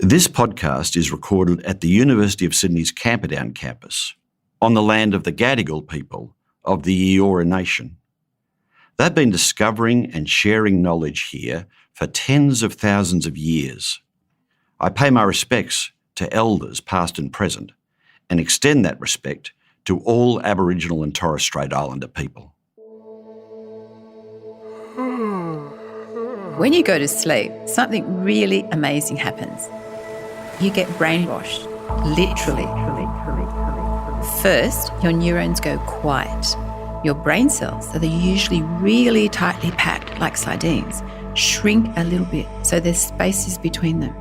This podcast is recorded at the University of Sydney's Camperdown campus, on the land of the Gadigal people of the Eora Nation. They've been discovering and sharing knowledge here for tens of thousands of years. I pay my respects to elders past and present, and extend that respect to all Aboriginal and Torres Strait Islander people. When you go to sleep, something really amazing happens. You get brainwashed, literally. First, your neurons go quiet. Your brain cells that are usually really tightly packed like sardines shrink a little bit so there's spaces between them.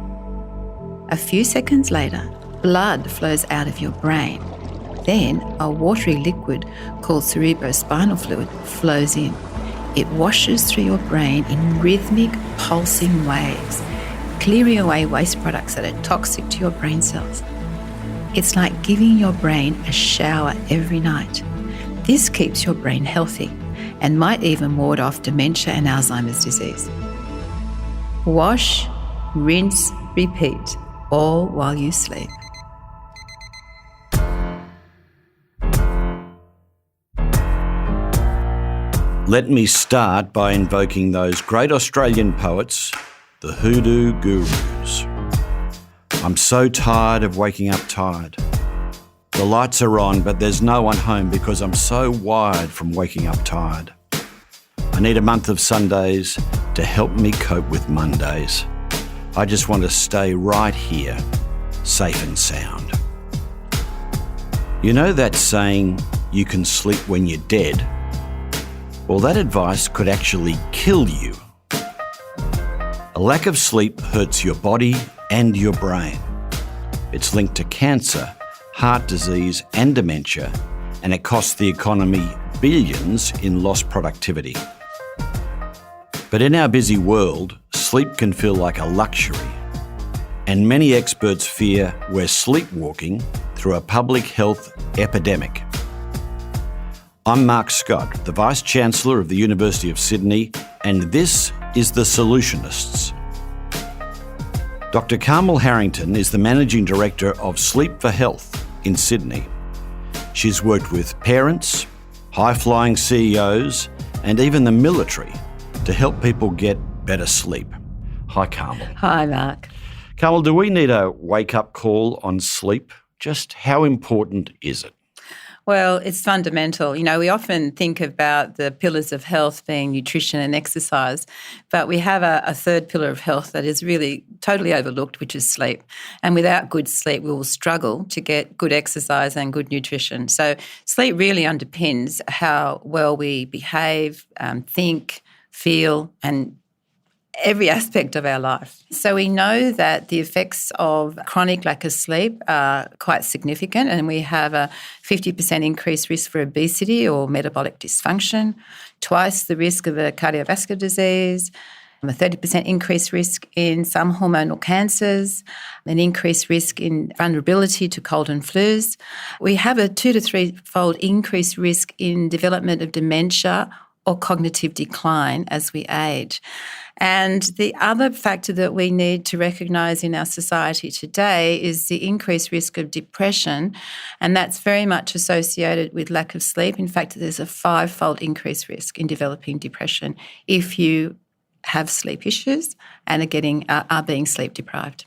A few seconds later, blood flows out of your brain. Then a watery liquid called cerebrospinal fluid flows in. It washes through your brain in rhythmic, pulsing waves, clearing away waste products that are toxic to your brain cells. It's like giving your brain a shower every night. This keeps your brain healthy and might even ward off dementia and Alzheimer's disease. Wash, rinse, repeat, all while you sleep. Let me start by invoking those great Australian poets, the hoodoo gurus. I'm so tired of waking up tired. The lights are on, but there's no one home because I'm so wired from waking up tired. I need a month of Sundays to help me cope with Mondays. I just want to stay right here, safe and sound. You know that saying, you can sleep when you're dead? Well, that advice could actually kill you. A lack of sleep hurts your body and your brain. It's linked to cancer, heart disease and dementia, and it costs the economy billions in lost productivity. But in our busy world, sleep can feel like a luxury, and many experts fear we're sleepwalking through a public health epidemic. I'm Mark Scott, the Vice-Chancellor of the University of Sydney, and this is The Solutionists. Dr Carmel Harrington is the Managing Director of Sleep for Health in Sydney. She's worked with parents, high-flying CEOs, and even the military to help people get better sleep. Hi, Carmel. Hi, Mark. Carmel, do we need a wake-up call on sleep? Just how important is it? Well, it's fundamental. You know, we often think about the pillars of health being nutrition and exercise, but we have a third pillar of health that is really totally overlooked, which is sleep. And without good sleep, we will struggle to get good exercise and good nutrition. So sleep really underpins how well we behave, think, feel, and every aspect of our life. So we know that the effects of chronic lack of sleep are quite significant, and we have a 50% increased risk for obesity or metabolic dysfunction, twice the risk of a cardiovascular disease, a 30% increased risk in some hormonal cancers, an increased risk in vulnerability to cold and flus. We have a 2 to 3-fold increased risk in development of dementia or cognitive decline as we age. And the other factor that we need to recognise in our society today is the increased risk of depression, and that's very much associated with lack of sleep. In fact, there's a 5-fold increased risk in developing depression if you have sleep issues and are being sleep deprived.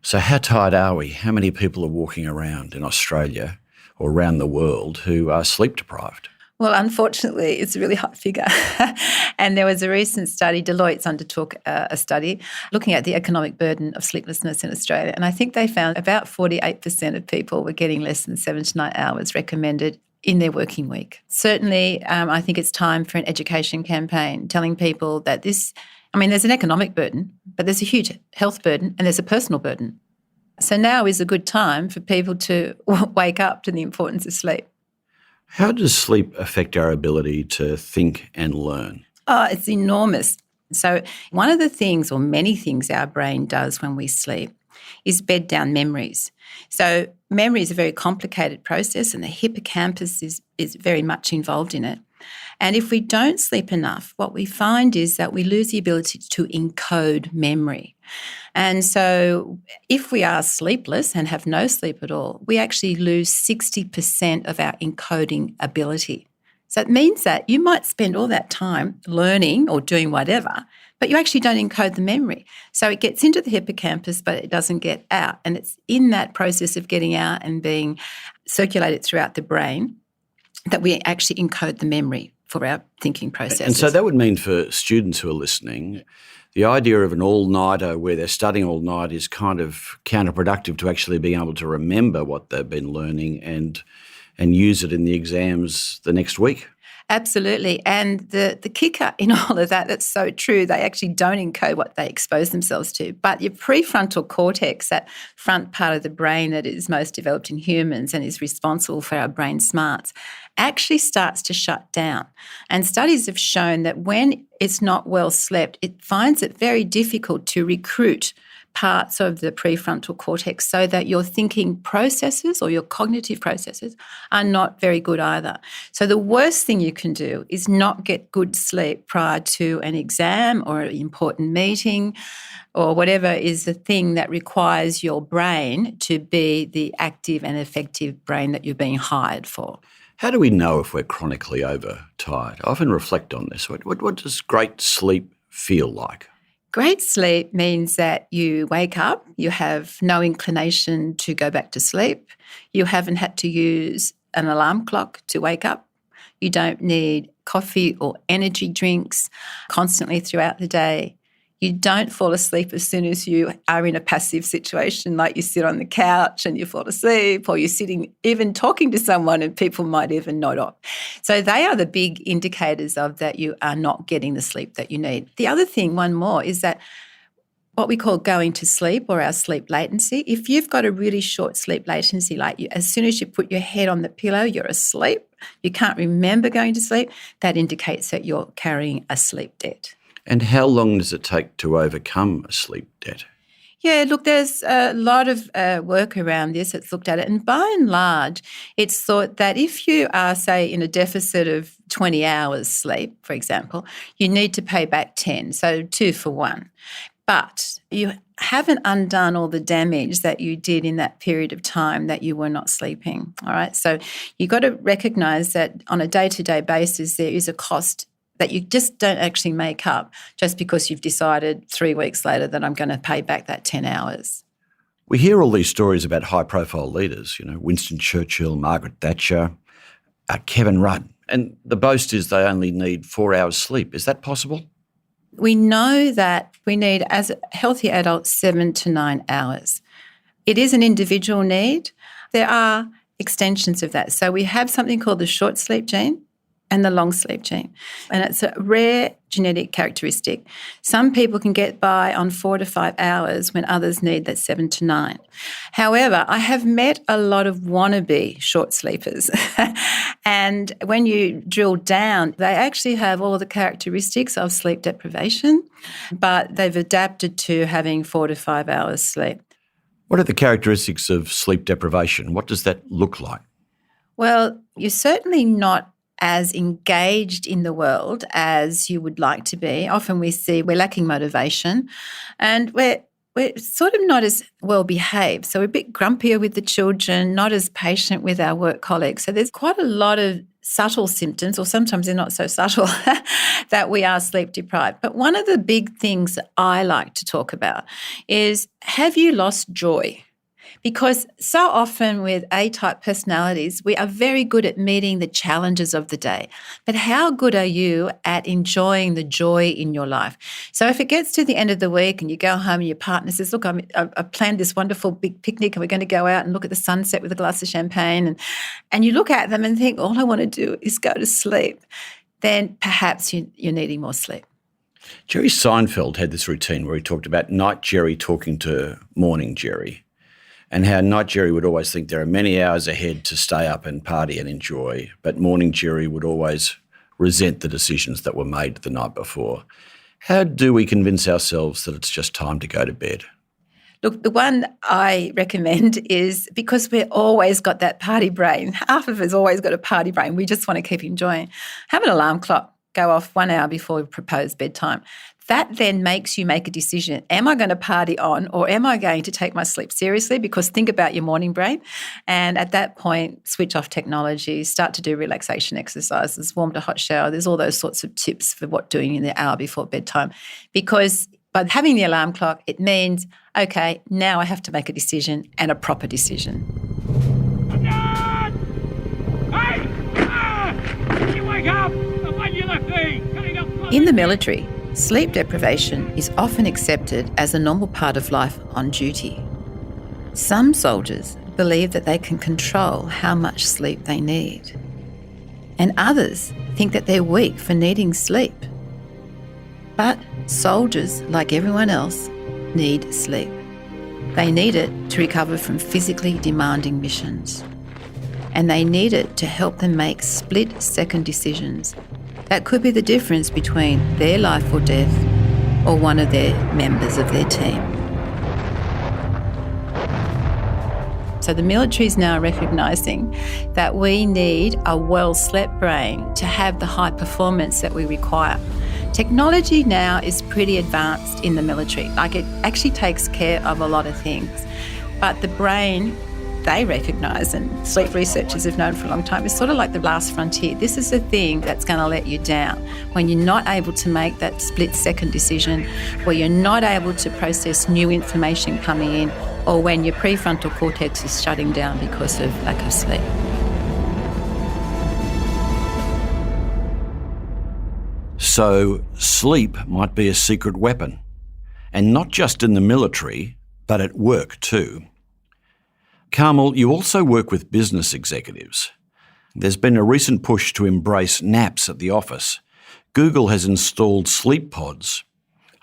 So how tired are we? How many people are walking around in Australia or around the world who are sleep deprived? Well, unfortunately, it's a really high figure. And there was a recent study, Deloitte's undertook a study looking at the economic burden of sleeplessness in Australia. And I think they found about 48% of people were getting less than 7 to 9 hours recommended in their working week. Certainly, I think it's time for an education campaign telling people that there's an economic burden, but there's a huge health burden and there's a personal burden. So now is a good time for people to wake up to the importance of sleep. How does sleep affect our ability to think and learn? Oh, it's enormous. So one of the things, or many things our brain does when we sleep, is bed down memories. So memory is a very complicated process and the hippocampus is very much involved in it. And if we don't sleep enough, what we find is that we lose the ability to encode memory. And so if we are sleepless and have no sleep at all, we actually lose 60% of our encoding ability. So it means that you might spend all that time learning or doing whatever, but you actually don't encode the memory. So it gets into the hippocampus, but it doesn't get out. And it's in that process of getting out and being circulated throughout the brain that we actually encode the memory for our thinking processes. And so that would mean for students who are listening, the idea of an all-nighter where they're studying all night is kind of counterproductive to actually being able to remember what they've been learning and use it in the exams the next week. Absolutely. And the kicker in all of that, that's so true, they actually don't encode what they expose themselves to. But your prefrontal cortex, that front part of the brain that is most developed in humans and is responsible for our brain smarts, actually starts to shut down. And studies have shown that when it's not well slept, it finds it very difficult to recruit parts of the prefrontal cortex so that your thinking processes or your cognitive processes are not very good either. So the worst thing you can do is not get good sleep prior to an exam or an important meeting or whatever is the thing that requires your brain to be the active and effective brain that you're being hired for. How do we know if we're chronically overtired? I often reflect on this. What does great sleep feel like? Great sleep means that you wake up, you have no inclination to go back to sleep, you haven't had to use an alarm clock to wake up, you don't need coffee or energy drinks constantly throughout the day. You don't fall asleep as soon as you are in a passive situation, like you sit on the couch and you fall asleep, or you're sitting even talking to someone and people might even nod off. So they are the big indicators of that you are not getting the sleep that you need. The other thing, one more, is that what we call going to sleep or our sleep latency. If you've got a really short sleep latency, like as soon as you put your head on the pillow, you're asleep, you can't remember going to sleep, that indicates that you're carrying a sleep debt. And how long does it take to overcome a sleep debt? Yeah, look, there's a lot of work around this that's looked at it. And by and large, it's thought that if you are, say, in a deficit of 20 hours sleep, for example, you need to pay back 10, so 2 for 1. But you haven't undone all the damage that you did in that period of time that you were not sleeping, all right? So you've got to recognise that on a day-to-day basis there is a cost that you just don't actually make up just because you've decided 3 weeks later that I'm going to pay back that 10 hours. We hear all these stories about high-profile leaders, Winston Churchill, Margaret Thatcher, Kevin Rudd, and the boast is they only need 4 hours sleep. Is that possible? We know that we need, as a healthy adults, 7 to 9 hours. It is an individual need. There are extensions of that. So we have something called the short sleep gene and the long sleep gene. And it's a rare genetic characteristic. Some people can get by on 4 to 5 hours when others need that 7 to 9. However, I have met a lot of wannabe short sleepers. And when you drill down, they actually have all the characteristics of sleep deprivation, but they've adapted to having 4 to 5 hours sleep. What are the characteristics of sleep deprivation? What does that look like? Well, you're certainly not as engaged in the world as you would like to be. Often we see we're lacking motivation and we're sort of not as well behaved. So we're a bit grumpier with the children, not as patient with our work colleagues. So there's quite a lot of subtle symptoms, or sometimes they're not so subtle, that we are sleep deprived. But one of the big things that I like to talk about is, have you lost joy? Because so often with A-type personalities, we are very good at meeting the challenges of the day. But how good are you at enjoying the joy in your life? So if it gets to the end of the week and you go home and your partner says, look, I've planned this wonderful big picnic and we're going to go out and look at the sunset with a glass of champagne, and you look at them and think, all I want to do is go to sleep, then perhaps you're needing more sleep. Jerry Seinfeld had this routine where he talked about night Jerry talking to morning Jerry, and how night Jerry would always think there are many hours ahead to stay up and party and enjoy, but morning Jerry would always resent the decisions that were made the night before. How do we convince ourselves that it's just time to go to bed? Look, the one I recommend is because we've always got that party brain. Half of us always got a party brain. We just want to keep enjoying. Have an alarm clock go off 1 hour before proposed bedtime. That then makes you make a decision. Am I going to party on or am I going to take my sleep seriously? Because think about your morning brain. And at that point, switch off technology, start to do relaxation exercises, warm to hot shower. There's all those sorts of tips for what doing in the hour before bedtime. Because by having the alarm clock, it means, okay, now I have to make a decision and a proper decision. Hey! You wake up! In the military, sleep deprivation is often accepted as a normal part of life on duty. Some soldiers believe that they can control how much sleep they need, and others think that they're weak for needing sleep. But soldiers, like everyone else, need sleep. They need it to recover from physically demanding missions, and they need it to help them make split-second decisions that could be the difference between their life or death or one of their members of their team. So the military is now recognising that we need a well-slept brain to have the high performance that we require. Technology now is pretty advanced in the military. Like, it actually takes care of a lot of things. But the brain, they recognise, and sleep researchers have known for a long time, is sort of like the last frontier. This is the thing that's going to let you down when you're not able to make that split-second decision, where you're not able to process new information coming in, or when your prefrontal cortex is shutting down because of lack of sleep. So sleep might be a secret weapon, and not just in the military, but at work too. Carmel, you also work with business executives. There's been a recent push to embrace naps at the office. Google has installed sleep pods.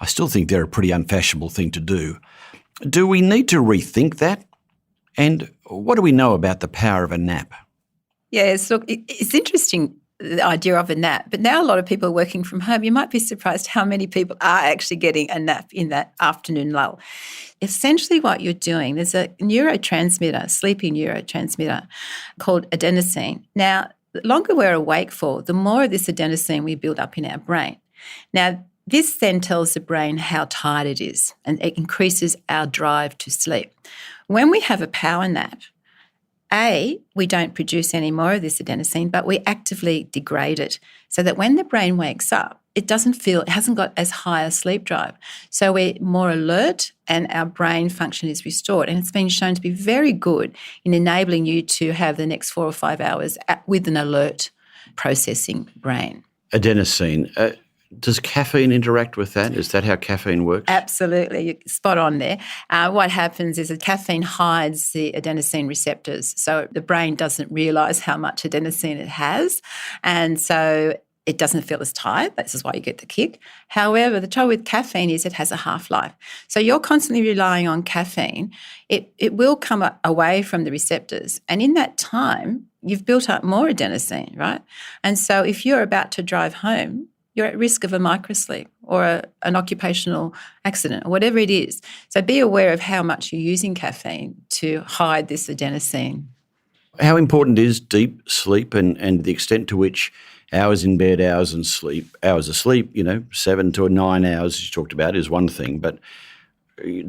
I still think they're a pretty unfashionable thing to do. Do we need to rethink that? And what do we know about the power of a nap? Yes, look, it's interesting, the idea of a nap. But now a lot of people are working from home. You might be surprised how many people are actually getting a nap in that afternoon lull. Essentially what you're doing, there's a neurotransmitter, sleepy neurotransmitter called adenosine. Now, the longer we're awake for, the more of this adenosine we build up in our brain. Now, this then tells the brain how tired it is, and it increases our drive to sleep. When we have a power nap, we don't produce any more of this adenosine, but we actively degrade it so that when the brain wakes up, it hasn't got as high a sleep drive. So we're more alert and our brain function is restored. And it's been shown to be very good in enabling you to have the next 4 or 5 hours with an alert processing brain. Adenosine. Does caffeine interact with that? Is that how caffeine works? Absolutely. You're spot on there. What happens is that caffeine hides the adenosine receptors, so the brain doesn't realise how much adenosine it has, and so it doesn't feel as tired. This is why you get the kick. However, the trouble with caffeine is it has a half-life. So you're constantly relying on caffeine. It will come away from the receptors, and in that time, you've built up more adenosine, right? And so if you're about to drive home, you're at risk of a microsleep or an occupational accident or whatever it is. So be aware of how much you're using caffeine to hide this adenosine. How important is deep sleep and the extent to which hours in bed, hours of sleep, 7 to 9 hours you talked about is one thing, but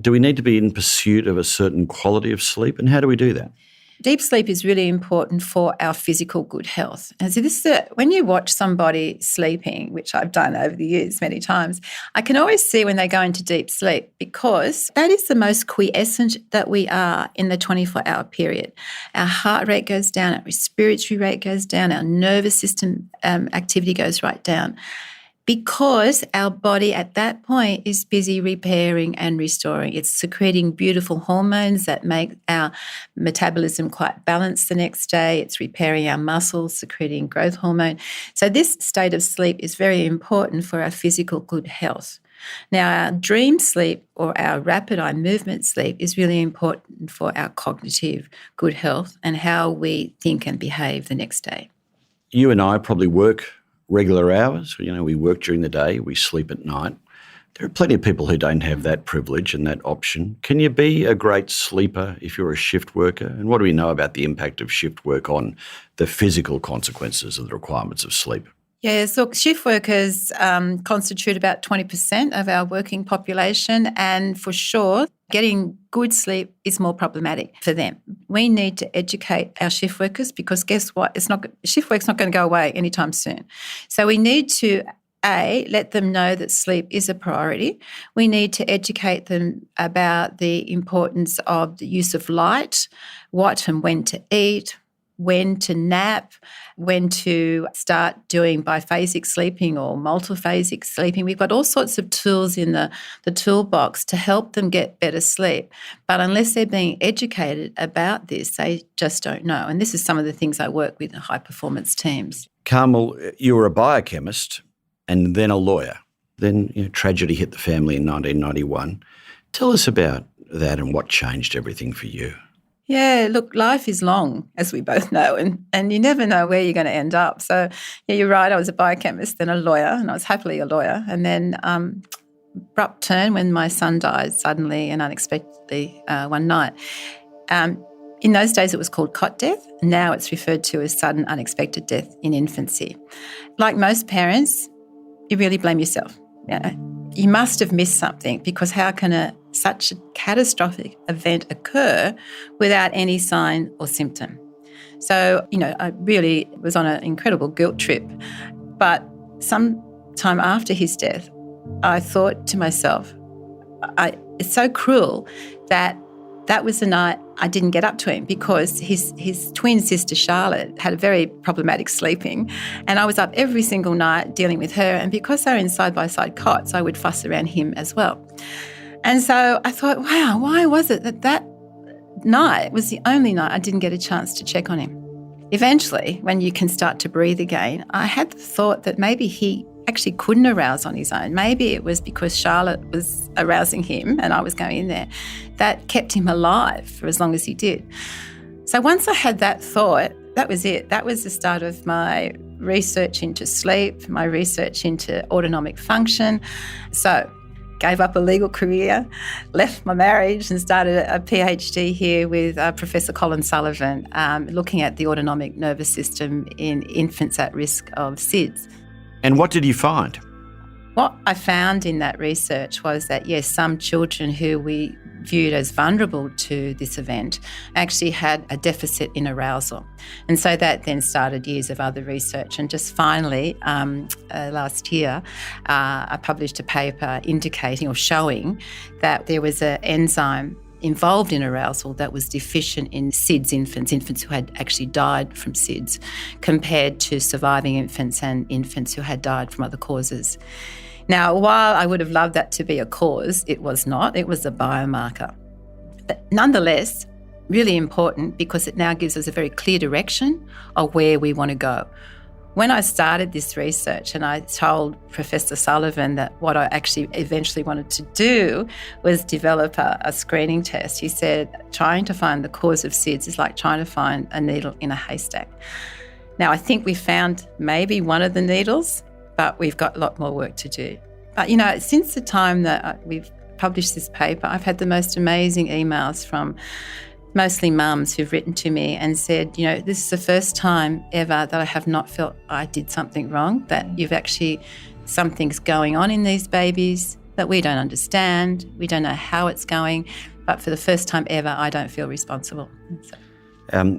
do we need to be in pursuit of a certain quality of sleep, and how do we do that? Deep sleep is really important for our physical good health. And so when you watch somebody sleeping, which I've done over the years many times, I can always see when they go into deep sleep, because that is the most quiescent that we are in the 24-hour period. Our heart rate goes down, our respiratory rate goes down, our nervous system activity goes right down, because our body at that point is busy repairing and restoring. It's secreting beautiful hormones that make our metabolism quite balanced the next day. It's repairing our muscles, secreting growth hormone. So this state of sleep is very important for our physical good health. Now, our dream sleep or our rapid eye movement sleep is really important for our cognitive good health and how we think and behave the next day. You and I probably work regular hours. We work during the day, we sleep at night. There are plenty of people who don't have that privilege and that option. Can you be a great sleeper if you're a shift worker? And what do we know about the impact of shift work on the physical consequences of the requirements of sleep? Yes, look, shift workers constitute about 20% of our working population, and for sure, getting good sleep is more problematic for them. We need to educate our shift workers because guess what? Shift work's not going to go away anytime soon. So we need to let them know that sleep is a priority. We need to educate them about the importance of the use of light, what and when to eat, when to nap, when to start doing biphasic sleeping or multiphasic sleeping. We've got all sorts of tools in the toolbox to help them get better sleep. But unless they're being educated about this, they just don't know. And this is some of the things I work with in high-performance teams. Carmel, you were a biochemist and then a lawyer. Then tragedy hit the family in 1991. Tell us about that and what changed everything for you. Yeah, look, life is long, as we both know, and you never know where you're going to end up. So, yeah, you're right, I was a biochemist, then a lawyer, and I was happily a lawyer. And then abrupt turn when my son died suddenly and unexpectedly one night. In those days it was called cot death. Now it's referred to as sudden unexpected death in infancy. Like most parents, you really blame yourself. You must have missed something because how can such a catastrophic event occur without any sign or symptom? So, I really was on an incredible guilt trip. But some time after his death, I thought to myself, it's so cruel that was the night I didn't get up to him because his twin sister Charlotte had a very problematic sleeping, and I was up every single night dealing with her, and because they were in side-by-side cots, I would fuss around him as well. And so I thought, wow, why was it that night was the only night I didn't get a chance to check on him? Eventually, when you can start to breathe again, I had the thought that maybe he actually couldn't arouse on his own. Maybe it was because Charlotte was arousing him and I was going in there that kept him alive for as long as he did. So once I had that thought, that was it. That was the start of my research into sleep, my research into autonomic function. So gave up a legal career, left my marriage and started a PhD here with Professor Colin Sullivan, looking at the autonomic nervous system in infants at risk of SIDS. And what did you find? What I found in that research was that, yes, some children who we viewed as vulnerable to this event actually had a deficit in arousal. And so that then started years of other research. And just finally, last year, I published a paper indicating or showing that there was an enzyme involved in arousal that was deficient in SIDS infants who had actually died from SIDS, compared to surviving infants and infants who had died from other causes. Now, while I would have loved that to be a cause, it was not. It was a biomarker. But nonetheless, really important because it now gives us a very clear direction of where we want to go. When I started this research and I told Professor Sullivan that what I actually eventually wanted to do was develop a screening test, he said, trying to find the cause of SIDS is like trying to find a needle in a haystack. Now, I think we found maybe one of the needles, but we've got a lot more work to do. But, since the time that we've published this paper, I've had the most amazing emails from mostly mums who've written to me and said, this is the first time ever that I have not felt I did something wrong, that something's going on in these babies that we don't understand, we don't know how it's going, but for the first time ever, I don't feel responsible. So.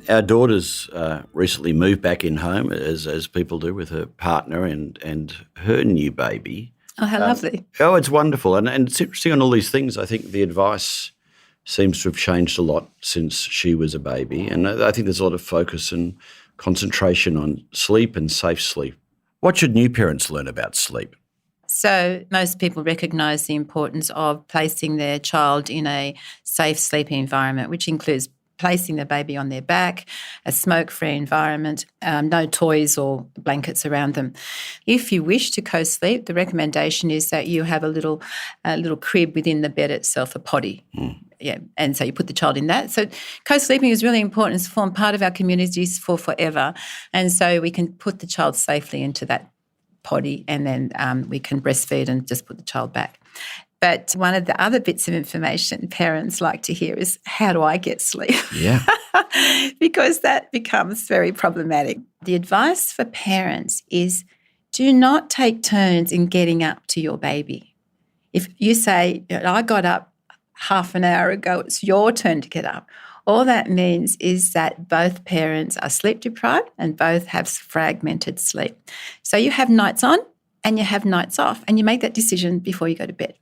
Our daughter's recently moved back in home, as people do, with her partner and her new baby. Oh, how lovely. Oh, it's wonderful. And it's interesting on all these things. I think the advice seems to have changed a lot since she was a baby. And I think there's a lot of focus and concentration on sleep and safe sleep. What should new parents learn about sleep? So most people recognise the importance of placing their child in a safe sleeping environment, which includes placing the baby on their back, a smoke-free environment, no toys or blankets around them. If you wish to co-sleep, the recommendation is that you have a little crib within the bed itself, a potty. Yeah, and so you put the child in that. So co-sleeping is really important. It's formed part of our communities for forever, and so we can put the child safely into that potty, and then we can breastfeed and just put the child back. But one of the other bits of information parents like to hear is, how do I get sleep? Yeah. Because that becomes very problematic. The advice for parents is, do not take turns in getting up to your baby. If you say, I got up half an hour ago, it's your turn to get up. All that means is that both parents are sleep deprived and both have fragmented sleep. So you have nights on and you have nights off, and you make that decision before you go to bed.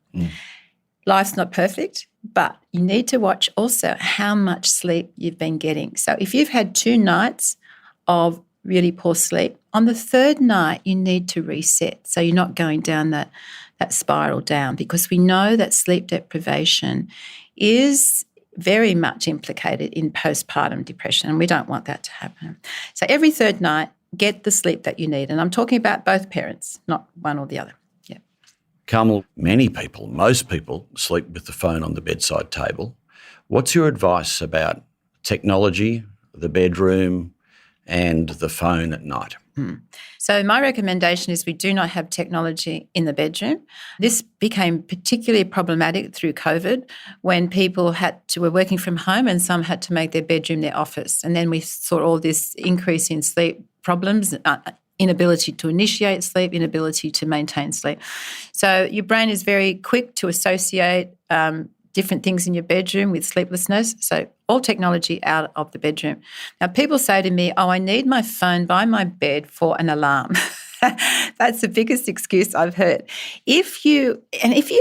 Life's not perfect, but you need to watch also how much sleep you've been getting. So if you've had 2 nights of really poor sleep, on the third night you need to reset so you're not going down that spiral down, because we know that sleep deprivation is very much implicated in postpartum depression, and we don't want that to happen. So every third night, get the sleep that you need. And I'm talking about both parents, not one or the other. Yeah. Carmel, many people, most people, sleep with the phone on the bedside table. What's your advice about technology, the bedroom, and the phone at night? So my recommendation is we do not have technology in the bedroom. This became particularly problematic through COVID when people were working from home and some had to make their bedroom their office. And then we saw all this increase in sleep problems, inability to initiate sleep, inability to maintain sleep. So your brain is very quick to associate different things in your bedroom with sleeplessness. So all technology out of the bedroom. Now, people say to me, I need my phone by my bed for an alarm. That's the biggest excuse I've heard. If you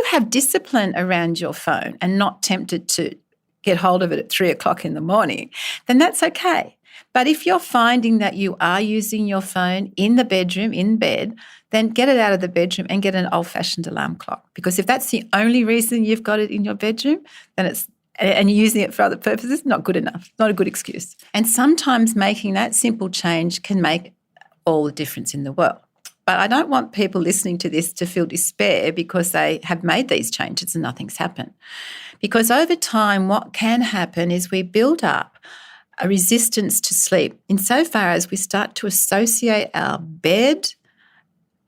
have discipline around your phone and not tempted to get hold of it at 3 o'clock in the morning, then that's okay. But if you're finding that you are using your phone in the bedroom, in bed, then get it out of the bedroom and get an old-fashioned alarm clock. Because if that's the only reason you've got it in your bedroom, then and you're using it for other purposes, not good enough, not a good excuse. And sometimes making that simple change can make all the difference in the world. But I don't want people listening to this to feel despair because they have made these changes and nothing's happened. Because over time, what can happen is we build up a resistance to sleep insofar as we start to associate our bed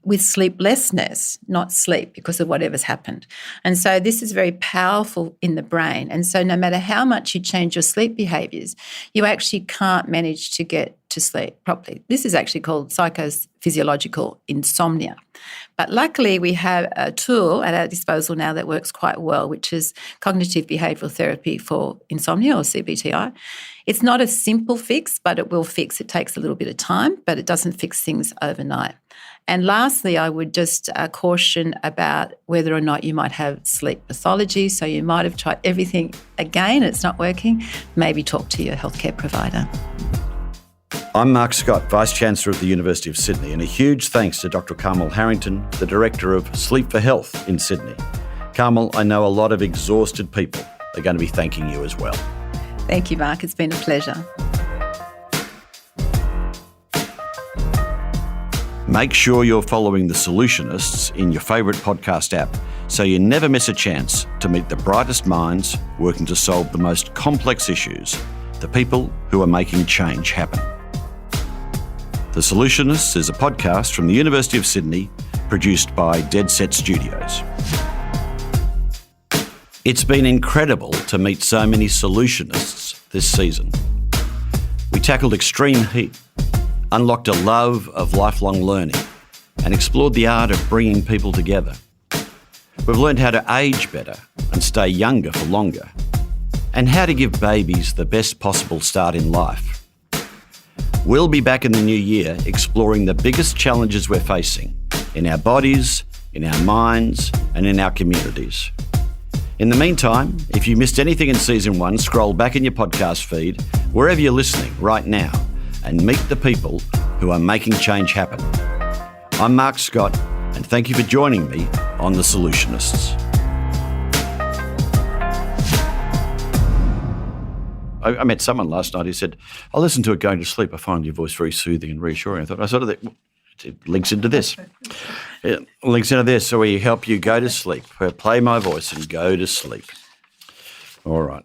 with sleeplessness, not sleep, because of whatever's happened. And so this is very powerful in the brain. And so no matter how much you change your sleep behaviours, you actually can't manage to get to sleep properly. This is actually called psychophysiological insomnia. But luckily we have a tool at our disposal now that works quite well, which is cognitive behavioural therapy for insomnia, or CBTI. It's not a simple fix, but it will fix. It takes a little bit of time, but it doesn't fix things overnight. And lastly, I would just caution about whether or not you might have sleep pathology. So you might have tried everything again, it's not working. Maybe talk to your healthcare provider. I'm Mark Scott, Vice-Chancellor of the University of Sydney, and a huge thanks to Dr Carmel Harrington, the Director of Sleep for Health in Sydney. Carmel, I know a lot of exhausted people are going to be thanking you as well. Thank you, Mark. It's been a pleasure. Make sure you're following The Solutionists in your favourite podcast app so you never miss a chance to meet the brightest minds working to solve the most complex issues, the people who are making change happen. The Solutionists is a podcast from the University of Sydney, produced by Dead Set Studios. It's been incredible to meet so many solutionists this season. We tackled extreme heat, unlocked a love of lifelong learning, and explored the art of bringing people together. We've learned how to age better and stay younger for longer, and how to give babies the best possible start in life. We'll be back in the new year exploring the biggest challenges we're facing in our bodies, in our minds, and in our communities. In the meantime, if you missed anything in Season 1, scroll back in your podcast feed, wherever you're listening right now, and meet the people who are making change happen. I'm Mark Scott, and thank you for joining me on The Solutionists. I met someone last night who said, I listen to it going to sleep. I find your voice very soothing and reassuring. I thought, it links into this. It links into this, so we help you go to sleep. Play my voice and go to sleep. All right.